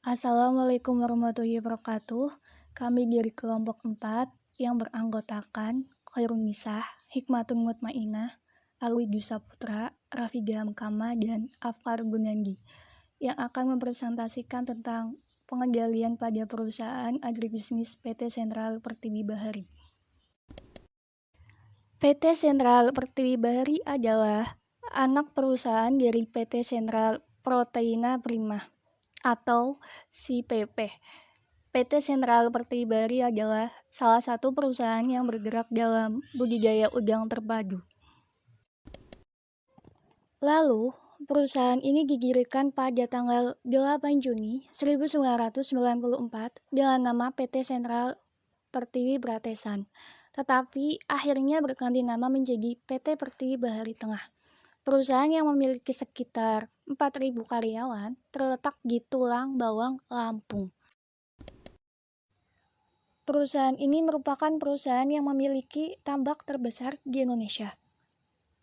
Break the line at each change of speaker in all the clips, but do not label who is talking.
Assalamualaikum warahmatullahi wabarakatuh. Kami dari kelompok 4 yang beranggotakan Khairunisah, Hikmatun Mutmainah, Alwi Saputra, Raffi Gamkama, dan Afkar Gunandi yang akan mempresentasikan tentang pengendalian pada perusahaan agribisnis PT Sentral Pertiwi Bahari. PT Sentral Pertiwi Bahari adalah anak perusahaan dari PT Sentral Proteina Prima atau CPP. PT Sentral Pertiwi Bahari adalah salah satu perusahaan yang bergerak dalam budidaya udang terpadu. Lalu, perusahaan ini didirikan pada tanggal 8 Juni 1994 dengan nama PT Sentral Pertiwi Bratesan, tetapi akhirnya berganti nama menjadi PT Pertiwi Bahari Tengah. Perusahaan yang memiliki sekitar 4.000 karyawan terletak di Tulang Bawang, Lampung. Perusahaan ini merupakan perusahaan yang memiliki tambak terbesar di Indonesia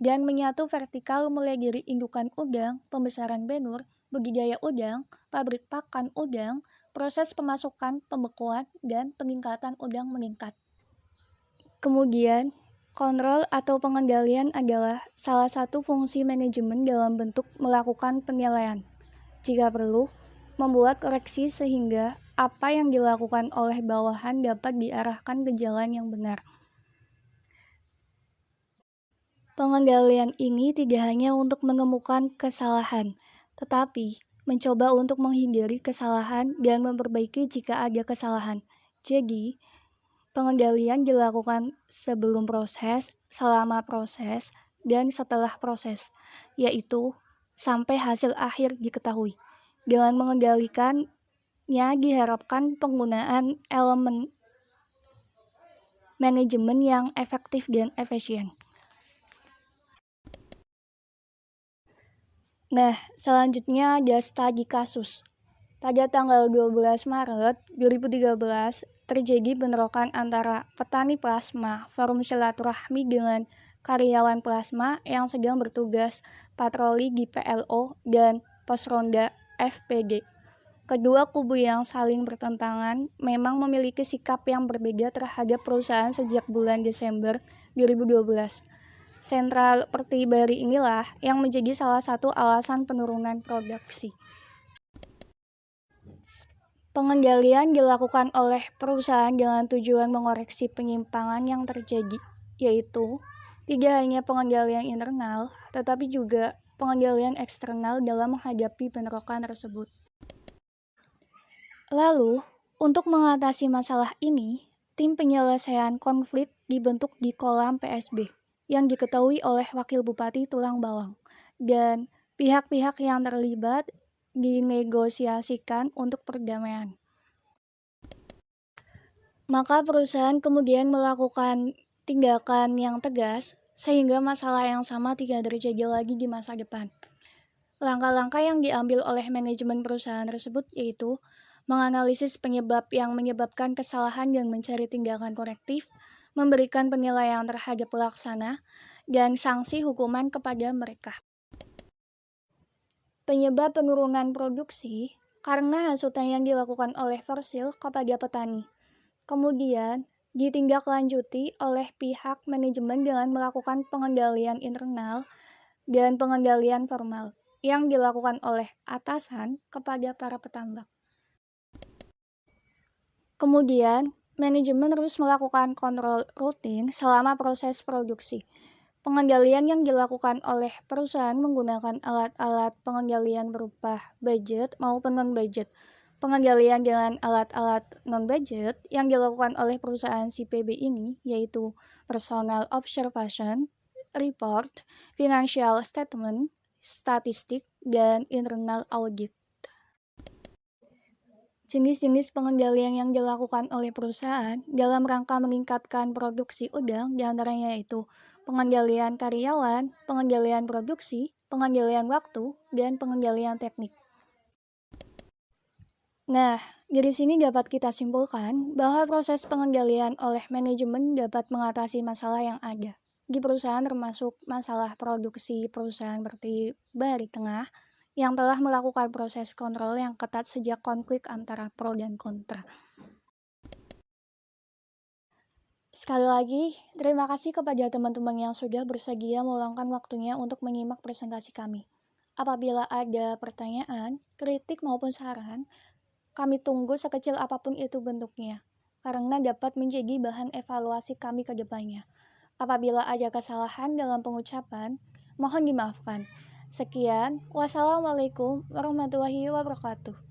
dan menyatu vertikal mulai dari indukan udang, pembesaran benur, budidaya udang, pabrik pakan udang, proses pemasukan, pembekuan, dan peningkatan udang meningkat. Kemudian, kontrol atau pengendalian adalah salah satu fungsi manajemen dalam bentuk melakukan penilaian. Jika perlu, membuat koreksi sehingga apa yang dilakukan oleh bawahan dapat diarahkan ke jalan yang benar. Pengendalian ini tidak hanya untuk menemukan kesalahan, tetapi mencoba untuk menghindari kesalahan dan memperbaiki jika ada kesalahan. Jadi, pengendalian dilakukan sebelum proses, selama proses, dan setelah proses, yaitu sampai hasil akhir diketahui. Dengan mengendalikannya diharapkan penggunaan elemen manajemen yang efektif dan efisien. Nah, selanjutnya ada studi kasus. Pada tanggal 12 Maret 2013, terjadi bentrokan antara petani plasma Forum Silaturahmi dengan karyawan plasma yang sedang bertugas patroli di PLO dan Pos Ronda FPD. Kedua kubu yang saling bertentangan memang memiliki sikap yang berbeda terhadap perusahaan sejak bulan Desember 2012. Sentral Pertiwi Bahari inilah yang menjadi salah satu alasan penurunan produksi. Pengendalian dilakukan oleh perusahaan dengan tujuan mengoreksi penyimpangan yang terjadi, yaitu tidak hanya pengendalian internal, tetapi juga pengendalian eksternal dalam menghadapi bentrokan tersebut. Lalu, untuk mengatasi masalah ini, tim penyelesaian konflik dibentuk di Kolam PSB yang diketahui oleh Wakil Bupati Tulang Bawang, dan pihak-pihak yang terlibat dinegosiasikan untuk perdamaian. Maka perusahaan kemudian melakukan tindakan yang tegas sehingga masalah yang sama tidak terjadi lagi di masa depan. Langkah-langkah yang diambil oleh manajemen perusahaan tersebut yaitu menganalisis penyebab yang menyebabkan kesalahan dan mencari tindakan korektif, memberikan penilaian terhadap pelaksana, dan sanksi hukuman kepada mereka. Penyebab penurunan produksi karena hasutan yang dilakukan oleh Forsil kepada petani. Kemudian ditindaklanjuti oleh pihak manajemen dengan melakukan pengendalian internal dan pengendalian formal yang dilakukan oleh atasan kepada para petambak. Kemudian, manajemen terus melakukan kontrol rutin selama proses produksi. Pengendalian yang dilakukan oleh perusahaan menggunakan alat-alat pengendalian berupa budget maupun non-budget. Pengendalian dengan alat-alat non-budget yang dilakukan oleh perusahaan CPB ini yaitu personal observation, report, financial statement, statistik, dan internal audit. Jenis-jenis pengendalian yang dilakukan oleh perusahaan dalam rangka meningkatkan produksi udang diantaranya yaitu pengendalian karyawan, pengendalian produksi, pengendalian waktu, dan pengendalian teknik. Nah, dari sini dapat kita simpulkan bahwa proses pengendalian oleh manajemen dapat mengatasi masalah yang ada di perusahaan termasuk masalah produksi perusahaan Pertiwi Bahari Tengah yang telah melakukan proses kontrol yang ketat sejak konflik antara pro dan kontra. Sekali lagi, terima kasih kepada teman-teman yang sudah bersedia meluangkan waktunya untuk menyimak presentasi kami. Apabila ada pertanyaan, kritik maupun saran, kami tunggu sekecil apapun itu bentuknya, karena dapat menjadi bahan evaluasi kami ke depannya. Apabila ada kesalahan dalam pengucapan, mohon dimaafkan. Sekian, wassalamualaikum warahmatullahi wabarakatuh.